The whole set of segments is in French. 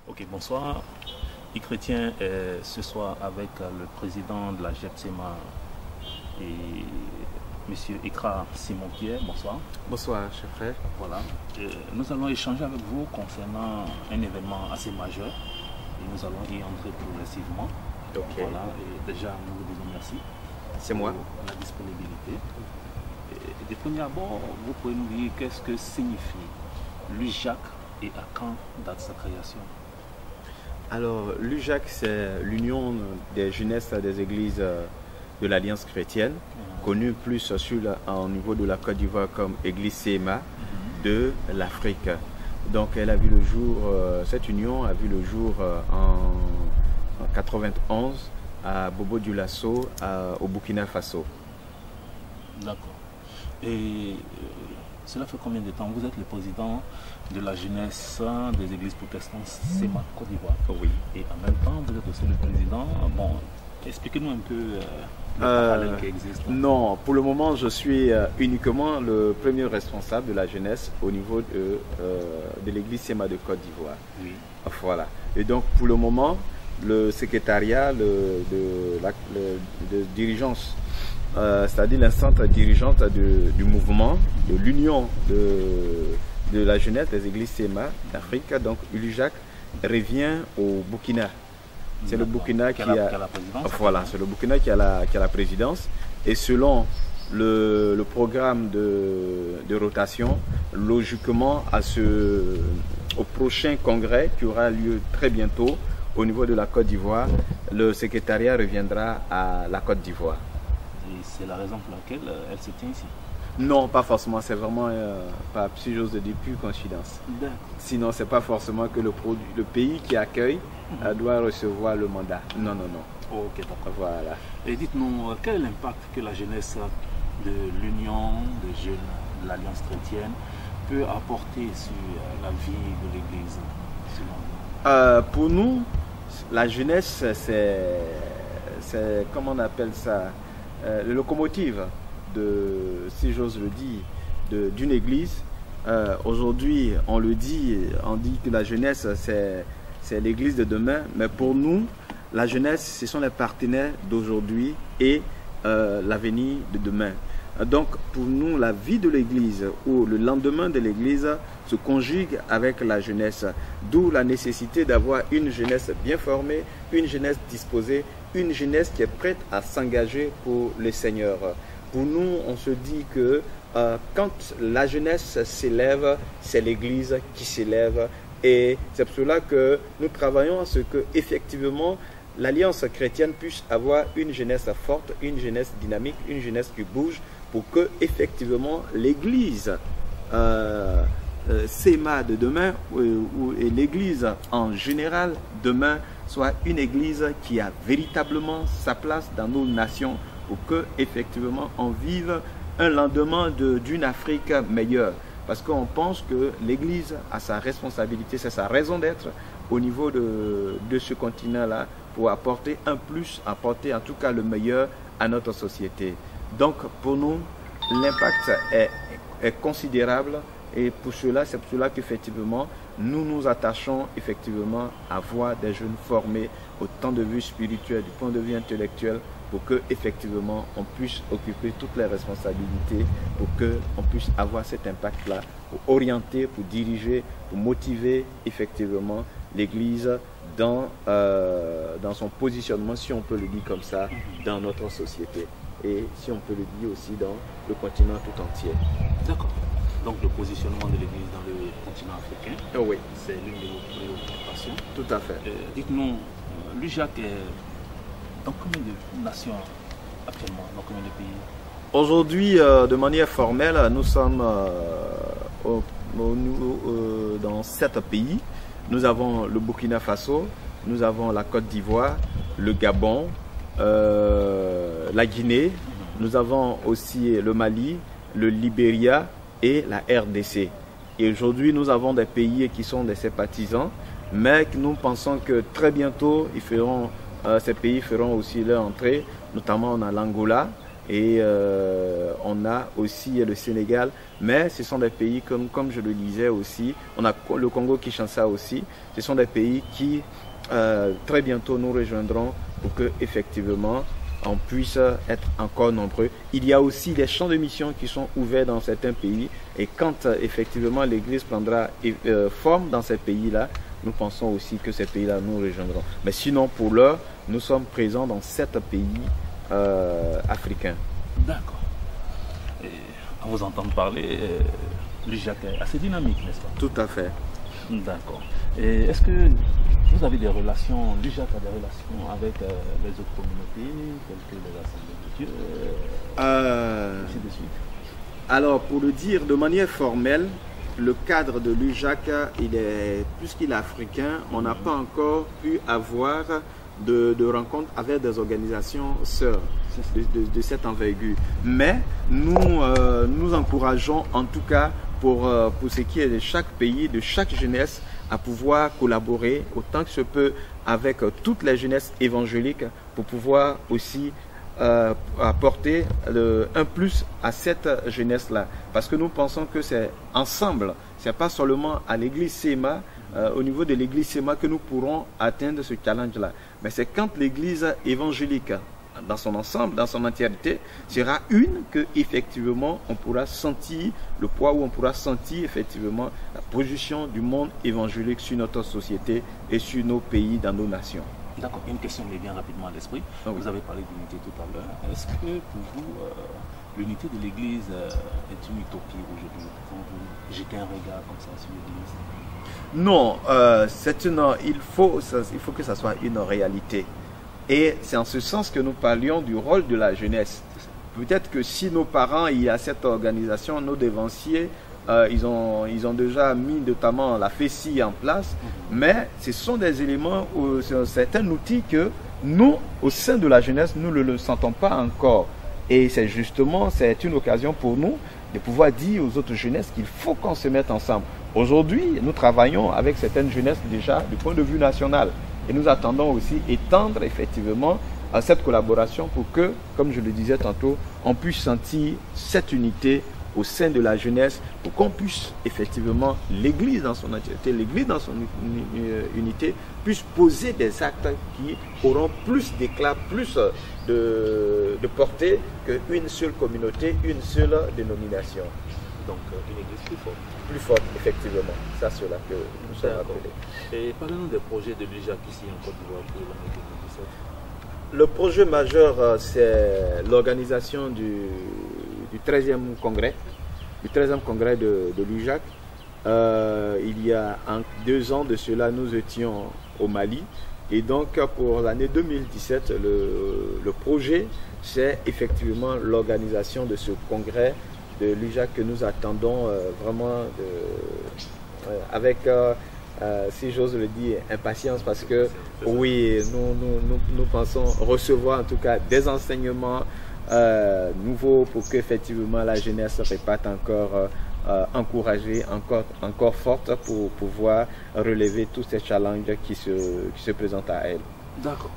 Ok, bonsoir. Chrétien est ce soir avec le président de la GEPSEMA et Monsieur Ekra Simon-Pierre. Bonsoir. Bonsoir, cher frère. Voilà. Nous allons échanger avec vous concernant un événement assez majeur et nous allons y entrer progressivement. Ok. Voilà. Et déjà, nous vous disons merci. C'est moi. Pour la disponibilité. De premier abord, vous pouvez nous dire qu'est-ce que signifie l'UJAC et à quand date sa création? Alors, l'UJAC, c'est l'Union des jeunesses des églises de l'Alliance chrétienne, connue plus au niveau de la Côte d'Ivoire comme Église CMA de l'Afrique. Donc, elle a vu le jour, cette union a vu le jour en 91 à Bobo Dioulasso, au Burkina Faso. D'accord. Et cela fait combien de temps? Vous êtes le président de la jeunesse des églises protestantes CMA Côte d'Ivoire. Oui. Et en même temps, vous êtes aussi le président. Bon, expliquez-nous un peu le parallèle qui existe. Non, pour le moment, je suis uniquement le premier responsable de la jeunesse au niveau de l'église CMA de Côte d'Ivoire. Oui. Voilà. Et donc, pour le moment, le secrétariat de dirigeance, c'est-à-dire l'instance dirigeante du mouvement, de l'union de la jeunesse des églises CMA d'Afrique, donc l'UJAC, revient au Burkina. C'est le Burkina qui a la présidence. Voilà, c'est le Burkina qui a la présidence. Et selon le programme de rotation, logiquement, au prochain congrès qui aura lieu très bientôt au niveau de la Côte d'Ivoire, le secrétariat reviendra à la Côte d'Ivoire. Et c'est la raison pour laquelle elle se tient ici? Non, pas forcément. C'est vraiment, si j'ose dire, pure coïncidence. Sinon, c'est pas forcément que le pays qui accueille doit recevoir le mandat. Non, non, non. Ok, d'accord. Voilà. Et dites-nous, quel est l'impact que la jeunesse de l'Union des jeunes de l'Alliance chrétienne peut apporter sur la vie de l'Église, selon vous? Pour nous, la jeunesse, c'est comment on appelle ça, le locomotive, si j'ose le dire, d'une église. Aujourd'hui, on dit que la jeunesse, c'est l'église de demain, mais pour nous, la jeunesse, ce sont les partenaires d'aujourd'hui et l'avenir de demain. Donc, pour nous, la vie de l'église ou le lendemain de l'église se conjugue avec la jeunesse, d'où la nécessité d'avoir une jeunesse bien formée, une jeunesse disposée, une jeunesse qui est prête à s'engager pour le Seigneur. Pour nous, on se dit que quand la jeunesse s'élève, c'est l'Église qui s'élève. Et c'est pour cela que nous travaillons à ce que, effectivement, l'Alliance chrétienne puisse avoir une jeunesse forte, une jeunesse dynamique, une jeunesse qui bouge, pour que, effectivement, l'Église CMA de demain, et l'Église en général demain, soit une Église qui a véritablement sa place dans nos nations, pour que effectivement on vive un lendemain d'une Afrique meilleure. Parce qu'on pense que l'Église a sa responsabilité, c'est sa raison d'être au niveau de ce continent-là, pour apporter un plus, apporter en tout cas le meilleur à notre société. Donc pour nous, l'impact est considérable, et c'est pour cela qu'effectivement nous nous attachons effectivement à voir des jeunes formés au point de vue spirituel, du point de vue intellectuel, pour que effectivement on puisse occuper toutes les responsabilités, pour qu'on puisse avoir cet impact-là, pour orienter, pour diriger, pour motiver effectivement l'Église dans son positionnement, si on peut le dire comme ça, dans notre société. Et si on peut le dire aussi dans le continent tout entier. D'accord. Donc le positionnement de l'Église dans le continent africain, oui, c'est l'une de vos préoccupations. Tout à fait. Dites-nous, l'UJAC est dans combien de nations actuellement, dans combien de pays? Aujourd'hui, de manière formelle, nous sommes dans 7 pays. Nous avons le Burkina Faso, nous avons la Côte d'Ivoire, le Gabon, la Guinée, nous avons aussi le Mali, le Libéria et la RDC. Et aujourd'hui, nous avons des pays qui sont des sympathisants, mais nous pensons que très bientôt, ces pays feront aussi leur entrée. Notamment, on a l'Angola, et on a aussi le Sénégal, mais ce sont des pays comme je le disais aussi, on a le Congo-Kinshasa aussi, ce sont des pays qui très bientôt nous rejoindront pour que effectivement on puisse être encore nombreux. Il y a aussi des champs de mission qui sont ouverts dans certains pays, et quand effectivement l'Église prendra forme dans ces pays-là, nous pensons aussi que ces pays-là nous rejoindront. Mais sinon, pour l'heure, nous sommes présents dans 7 pays africains. D'accord. À vous entendre parler, l'UJAC est assez dynamique, n'est-ce pas? Tout à fait. D'accord. Et est-ce que vous avez des relations, l'UJAC a des relations avec les autres communautés, telles que les Assemblées de Dieu, ainsi de suite? Alors, pour le dire de manière formelle, le cadre de l'UJAC, puisqu'il est africain, on n'a pas encore pu avoir de rencontres avec des organisations sœurs de cette envergure. Mais nous encourageons en tout cas pour ce qui est de chaque pays, de chaque jeunesse, à pouvoir collaborer autant que se peut avec toutes les jeunesses évangéliques pour pouvoir aussi apporter un plus à cette jeunesse-là. Parce que nous pensons que c'est ensemble, ce n'est pas seulement à l'église SEMA, au niveau de l'église SEMA que nous pourrons atteindre ce challenge-là. Mais c'est quand l'église évangélique, dans son ensemble, dans son entièreté, sera une que effectivement on pourra sentir le poids, ou on pourra sentir effectivement la position du monde évangélique sur notre société et sur nos pays, dans nos nations. D'accord, une question me vient rapidement à l'esprit. Vous avez parlé d'unité tout à l'heure. Est-ce que pour vous, l'unité de l'Église est une utopie aujourd'hui? Quand vous jetez un regard comme ça sur l'Église? Non, il faut que ça soit une réalité. Et c'est en ce sens que nous parlions du rôle de la jeunesse. Peut-être que si nos parents, il y a cette organisation, nos dévanciers, ils ont déjà mis notamment la FECI en place, mais ce sont des éléments, c'est un outil que nous, au sein de la jeunesse, nous ne le sentons pas encore. Et c'est justement, c'est une occasion pour nous de pouvoir dire aux autres jeunesses qu'il faut qu'on se mette ensemble. Aujourd'hui, nous travaillons avec certaines jeunesses déjà du point de vue national. Et nous attendons aussi étendre effectivement à cette collaboration pour que, comme je le disais tantôt, on puisse sentir cette unité au sein de la jeunesse, pour qu'on puisse effectivement, l'Église dans son entièreté, l'Église dans son unité, puisse poser des actes qui auront plus d'éclat, plus de portée qu'une seule communauté, une seule dénomination. Donc une Église plus forte. Plus forte, effectivement. C'est cela que nous sommes appelés. Et parlez-nous des projets de l'UJAC ici en Côte d'Ivoire pour l'année 2017. Le projet majeur, c'est l'organisation du 13e congrès, de l'UJAC. Il y a 2 ans de cela, nous étions au Mali. Et donc, pour l'année 2017, le projet, c'est effectivement l'organisation de ce congrès de l'UJAC que nous attendons vraiment avec, si j'ose le dire, impatience, parce que oui, nous pensons recevoir en tout cas des enseignements nouveaux pour qu'effectivement la jeunesse se réparte encore encouragée, encore forte pour pouvoir relever tous ces challenges qui se présentent à elle. D'accord.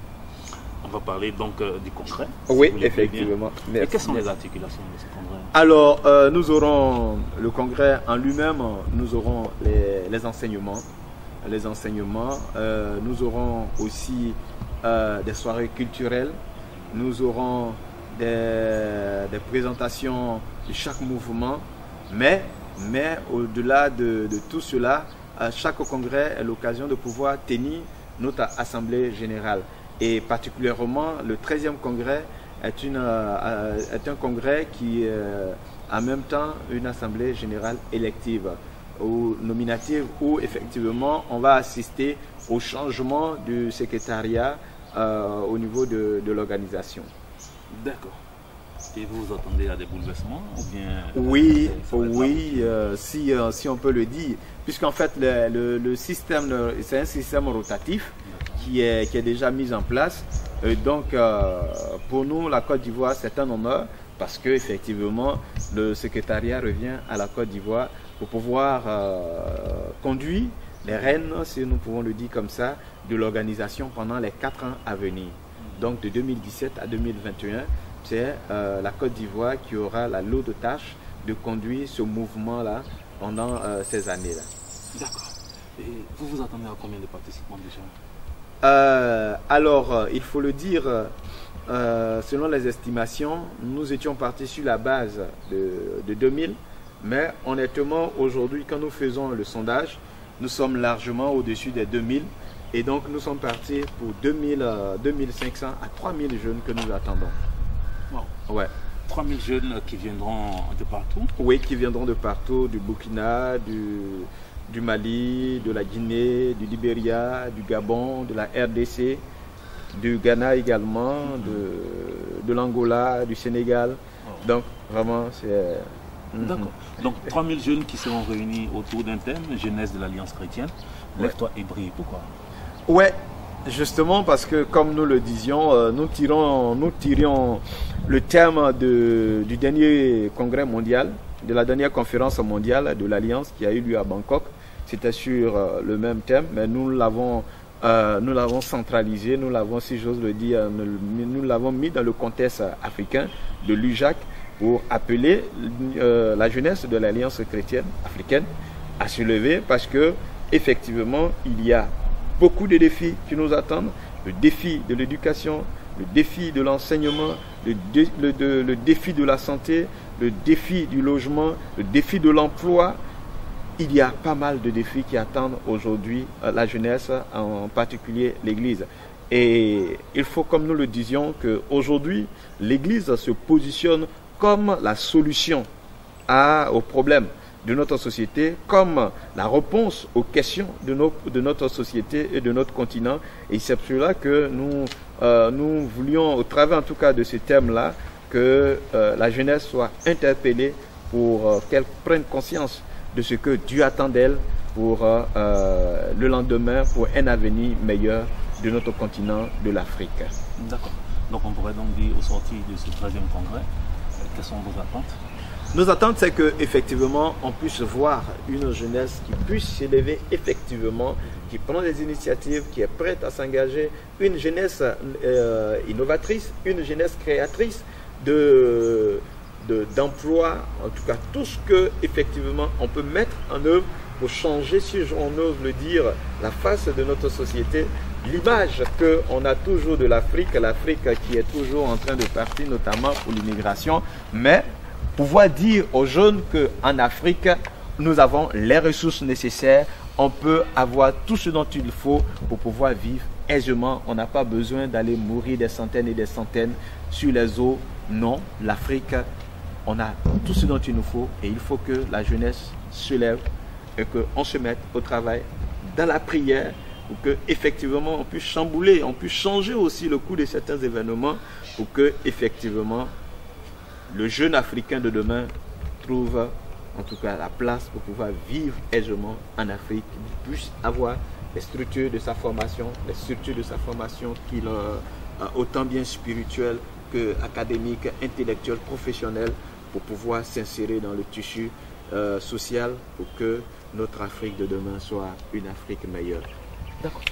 On va parler donc du congrès. Oui, effectivement. Et quelles sont les articulations de ce congrès? Alors, nous aurons le congrès en lui-même, nous aurons les enseignements. Nous aurons aussi des soirées culturelles. Nous aurons des présentations de chaque mouvement. Mais au-delà de tout cela, chaque congrès est l'occasion de pouvoir tenir notre assemblée générale. Et particulièrement, le 13e congrès est un congrès qui est en même temps une assemblée générale élective ou nominative, où effectivement on va assister au changement du secrétariat au niveau de l'organisation. D'accord. Et vous vous attendez à des bouleversements ou bien? Oui, si on peut le dire, puisqu'en fait le système, c'est un système rotatif qui est déjà mis en place. Et donc pour nous, la Côte d'Ivoire, c'est un honneur, parce que effectivement le secrétariat revient à la Côte d'Ivoire pour pouvoir conduire les rênes, si nous pouvons le dire comme ça, de l'organisation pendant les 4 ans à venir. Donc de 2017 à 2021, c'est la Côte d'Ivoire qui aura la lourde tâche de conduire ce mouvement-là pendant ces années-là. D'accord. Et vous vous attendez à combien de participants déjà? Alors, il faut le dire, selon les estimations, nous étions partis sur la base de 2000, mais honnêtement, aujourd'hui, quand nous faisons le sondage, nous sommes largement au-dessus des 2000, et donc nous sommes partis pour 2500 à 3000 jeunes que nous attendons. Wow. Ouais. 3000 jeunes qui viendront de partout? Oui, qui viendront de partout, du Burkina, du Mali, de la Guinée, du Libéria, du Gabon, de la RDC, du Ghana également, de l'Angola, du Sénégal. Oh. Donc, vraiment, c'est... D'accord. Donc, 3000 jeunes qui seront réunis autour d'un thème, jeunesse de l'Alliance chrétienne. Lève-toi et brille. Pourquoi? Ouais, justement parce que, comme nous le disions, nous tirions le thème du dernier congrès mondial, de la dernière conférence mondiale de l'Alliance qui a eu lieu à Bangkok. C'était sur le même thème, mais nous l'avons centralisé, nous l'avons, si j'ose le dire, nous l'avons mis dans le contexte africain de l'UJAC pour appeler la jeunesse de l'Alliance chrétienne africaine à se lever parce que effectivement il y a beaucoup de défis qui nous attendent, le défi de l'éducation, le défi de l'enseignement, le défi de la santé, le défi du logement, le défi de l'emploi. Il y a pas mal de défis qui attendent aujourd'hui la jeunesse, en particulier l'Église. Et il faut, comme nous le disions, qu'aujourd'hui, l'Église se positionne comme la solution aux problèmes de notre société, comme la réponse aux questions de notre société et de notre continent. Et c'est pour cela que nous voulions, au travers en tout cas de ce thème-là, que la jeunesse soit interpellée pour qu'elle prenne conscience de ce que Dieu attend d'elle pour le lendemain, pour un avenir meilleur de notre continent, de l'Afrique. D'accord. Donc on pourrait donc dire, au sortir de ce 13e congrès, quelles sont vos attentes? Nos attentes, c'est qu'effectivement, on puisse voir une jeunesse qui puisse s'élever effectivement, qui prend des initiatives, qui est prête à s'engager, une jeunesse innovatrice, une jeunesse créatrice d'emploi, en tout cas tout ce que effectivement on peut mettre en œuvre pour changer, si on ose le dire, la face de notre société, l'image qu'on a toujours de l'Afrique qui est toujours en train de partir, notamment pour l'immigration, mais pouvoir dire aux jeunes qu'en Afrique, nous avons les ressources nécessaires, on peut avoir tout ce dont il faut pour pouvoir vivre aisément, on n'a pas besoin d'aller mourir des centaines et des centaines sur les eaux. Non, l'Afrique, on a tout ce dont il nous faut et il faut que la jeunesse se lève et qu'on se mette au travail dans la prière pour qu'effectivement on puisse chambouler, on puisse changer aussi le cours de certains événements pour que effectivement le jeune Africain de demain trouve en tout cas la place pour pouvoir vivre aisément en Afrique, qu'il puisse avoir les structures de sa formation, qu'il autant bien spirituelles que académiques, intellectuelles, professionnelles, pour pouvoir s'insérer dans le tissu social pour que notre Afrique de demain soit une Afrique meilleure. D'accord.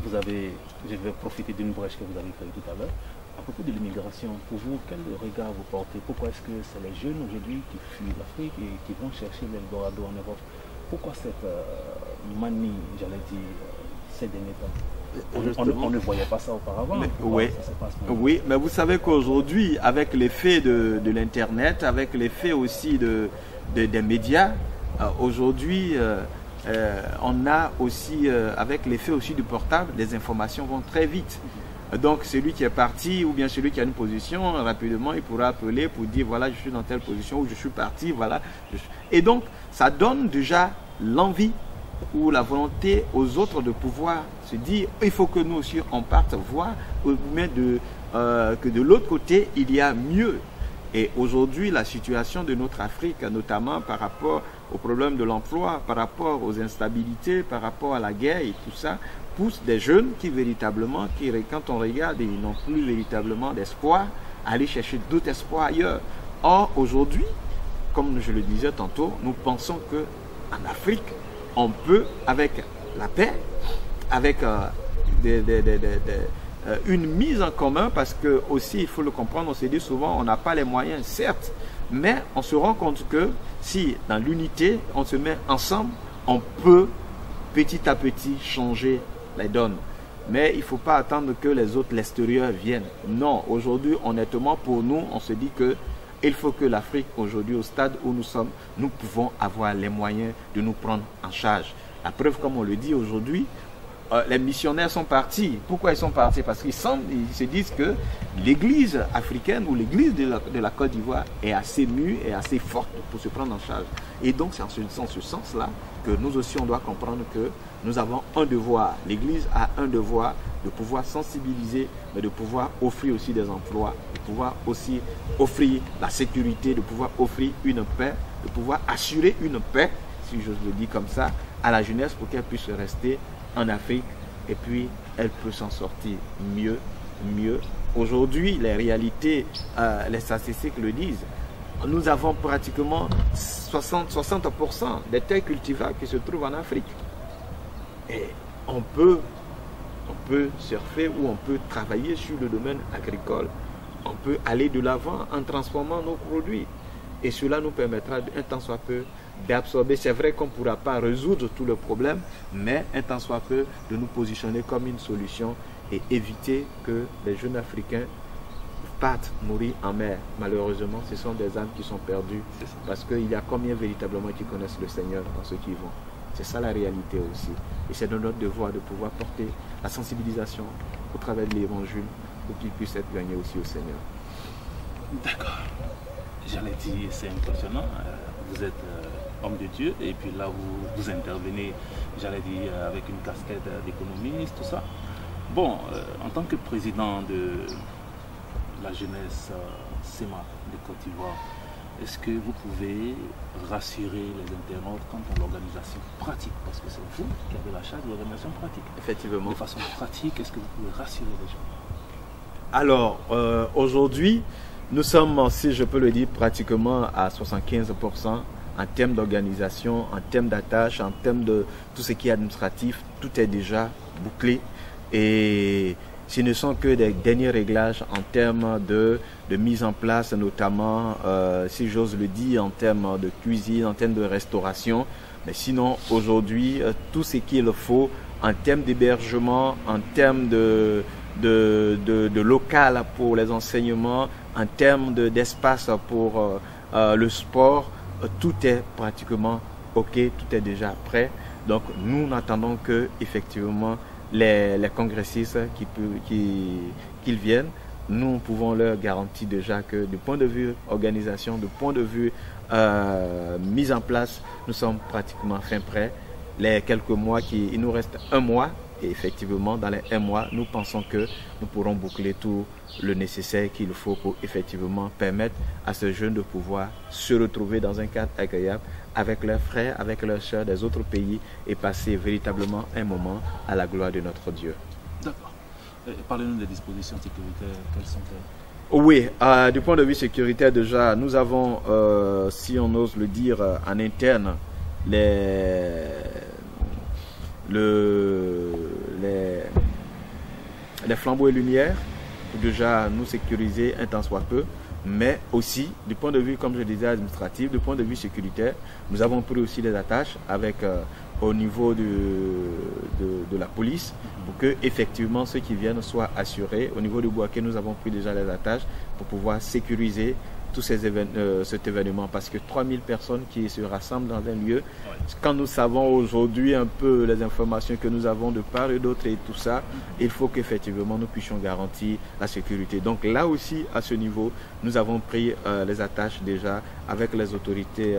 Je vais profiter d'une brèche que vous avez créée tout à l'heure. À propos de l'immigration, pour vous, quel regard vous portez? Pourquoi est-ce que c'est les jeunes aujourd'hui qui fuient l'Afrique et qui vont chercher l'Eldorado en Europe? Pourquoi cette manie, j'allais dire, ces derniers temps? On ne voyait pas ça auparavant. Oui, mais vous savez qu'aujourd'hui, avec l'effet de l'Internet, avec l'effet aussi des médias, aujourd'hui, on a aussi, avec l'effet aussi du portable, les informations vont très vite. Donc celui qui est parti ou bien celui qui a une position, rapidement il pourra appeler pour dire voilà je suis dans telle position ou je suis parti, voilà. Et donc ça donne déjà l'envie ou la volonté aux autres de pouvoir se dire il faut que nous aussi on parte voir mais que de l'autre côté il y a mieux. Et aujourd'hui la situation de notre Afrique, notamment par rapport au problème de l'emploi, par rapport aux instabilités, par rapport à la guerre et tout ça, pousse des jeunes qui véritablement, quand on regarde, ils n'ont plus véritablement d'espoir, à aller chercher d'autres espoirs ailleurs. Or, aujourd'hui, comme je le disais tantôt, nous pensons qu'en Afrique, on peut, avec la paix, avec une mise en commun, parce que aussi, il faut le comprendre, on se dit souvent, on n'a pas les moyens, certes, mais on se rend compte que si dans l'unité, on se met ensemble, on peut petit à petit changer les donnes. Mais il ne faut pas attendre que les autres, l'extérieur, viennent. Non, aujourd'hui, honnêtement, pour nous, on se dit que il faut que l'Afrique, aujourd'hui, au stade où nous sommes, nous pouvons avoir les moyens de nous prendre en charge. La preuve, comme on le dit aujourd'hui, les missionnaires sont partis. Pourquoi ils sont partis? Parce qu'ils se disent que l'église africaine ou l'église de la Côte d'Ivoire est assez mûre et assez forte pour se prendre en charge. Et donc, c'est en ce sens-là que nous aussi, on doit comprendre que nous avons un devoir. L'église a un devoir de pouvoir sensibiliser, mais de pouvoir offrir aussi des emplois, de pouvoir aussi offrir la sécurité, de pouvoir offrir une paix, de pouvoir assurer une paix, si j'ose le dire comme ça, à la jeunesse pour qu'elle puisse rester en Afrique et puis elle peut s'en sortir mieux. Aujourd'hui, les réalités, les statistiques le disent. Nous avons pratiquement 60% des terres cultivables qui se trouvent en Afrique. Et on peut surfer ou on peut travailler sur le domaine agricole. On peut aller de l'avant en transformant nos produits. Et cela nous permettra, un tant soit peu, d'absorber. C'est vrai qu'on ne pourra pas résoudre tous les problèmes, mais un tant soit peu, de nous positionner comme une solution et éviter que les jeunes Africains partent mourir en mer. Malheureusement, ce sont des âmes qui sont perdues. Parce qu'il y a combien véritablement qui connaissent le Seigneur dans ceux qui vont. C'est ça la réalité aussi. Et c'est de notre devoir de pouvoir porter la sensibilisation au travers de l'évangile pour qu'il puisse être gagné aussi au Seigneur. D'accord. J'allais dire, c'est impressionnant. Vous êtes homme de Dieu et puis là vous intervenez, j'allais dire, avec une casquette d'économiste, tout ça. Bon, en tant que président de la jeunesse SEMA de Côte d'Ivoire, est-ce que vous pouvez rassurer les internautes quant à l'organisation pratique? Parce que c'est vous qui avez la charge de l'organisation pratique. Effectivement. De façon pratique, est-ce que vous pouvez rassurer les gens? Alors, aujourd'hui, nous sommes, si je peux le dire, pratiquement à 75% en termes d'organisation, en termes d'attache, en termes de tout ce qui est administratif. Tout est déjà bouclé. Et ce ne sont que des derniers réglages en termes de mise en place, notamment, si j'ose le dire, en termes de cuisine, en termes de restauration. Mais sinon, aujourd'hui, tout ce qu'il faut en termes d'hébergement, en termes de local pour les enseignements, en termes d'espace pour le sport, tout est pratiquement OK, tout est déjà prêt. Donc, nous n'attendons que, effectivement, les congressistes qu'ils viennent. Nous pouvons leur garantir déjà que du point de vue organisation, du point de vue mise en place, nous sommes pratiquement fin prêts. Les quelques mois, il nous reste un mois. Et effectivement, dans les 1 mois, nous pensons que nous pourrons boucler tout le nécessaire qu'il faut pour effectivement permettre à ces jeunes de pouvoir se retrouver dans un cadre agréable avec leurs frères, avec leurs sœurs des autres pays et passer véritablement un moment à la gloire de notre Dieu. D'accord. Parlez-nous des dispositions sécuritaires, quelles sont-elles? Oui, du point de vue sécuritaire déjà, nous avons, si on ose le dire, en interne, les flambeaux et lumières pour déjà nous sécuriser un tant soit peu, mais aussi du point de vue, comme je disais, administratif, du point de vue sécuritaire, nous avons pris aussi des attaches avec au niveau de la police pour que effectivement ceux qui viennent soient assurés. Au niveau du Bouaké, nous avons pris déjà les attaches pour pouvoir sécuriser tous cet événement, parce que 3000 personnes qui se rassemblent dans un lieu, quand nous savons aujourd'hui un peu les informations que nous avons de part et d'autre et tout ça, il faut qu'effectivement nous puissions garantir la sécurité. Donc là aussi, à ce niveau, nous avons pris les attaches déjà avec les autorités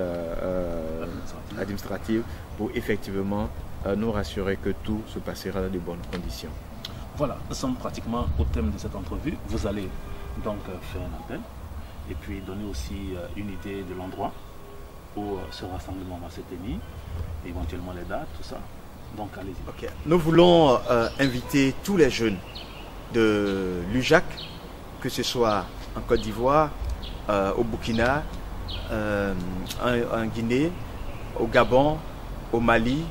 administratives pour effectivement nous rassurer que tout se passera dans de bonnes conditions. Voilà, nous sommes pratiquement au thème de cette entrevue. Vous allez donc faire un appel et puis donner aussi une idée de l'endroit où ce rassemblement va se tenir, éventuellement les dates, tout ça. Donc allez-y. Okay. Nous voulons inviter tous les jeunes de l'UJAC, que ce soit en Côte d'Ivoire, au Burkina, en Guinée, au Gabon, au Mali,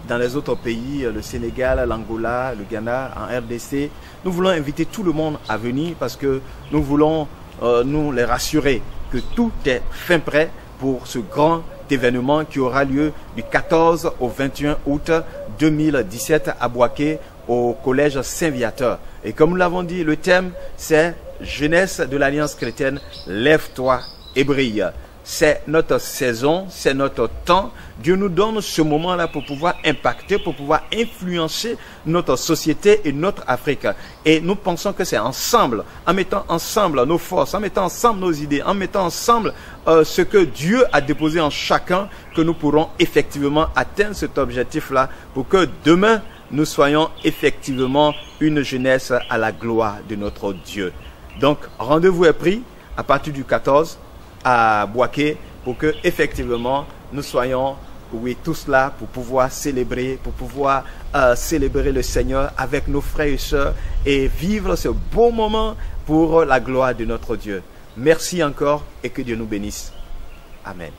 dans les autres pays, le Sénégal, l'Angola, le Ghana, en RDC. Nous voulons inviter tout le monde à venir parce que nous voulons nous les rassurer que tout est fin prêt pour ce grand événement qui aura lieu du 14 au 21 août 2017 à Bouaké au collège Saint-Viateur. Et comme nous l'avons dit, le thème c'est Jeunesse de l'Alliance chrétienne, lève-toi et brille. C'est notre saison, c'est notre temps. Dieu nous donne ce moment-là pour pouvoir impacter, pour pouvoir influencer notre société et notre Afrique. Et nous pensons que c'est ensemble, en mettant ensemble nos forces, en mettant ensemble nos idées, en mettant ensemble ce que Dieu a déposé en chacun, que nous pourrons effectivement atteindre cet objectif-là pour que demain, nous soyons effectivement une jeunesse à la gloire de notre Dieu. Donc, rendez-vous est pris à partir du 14 à Bouaké pour que effectivement nous soyons tous là pour pouvoir célébrer, célébrer le Seigneur avec nos frères et sœurs et vivre ce beau moment pour la gloire de notre Dieu. Merci encore et que Dieu nous bénisse. Amen.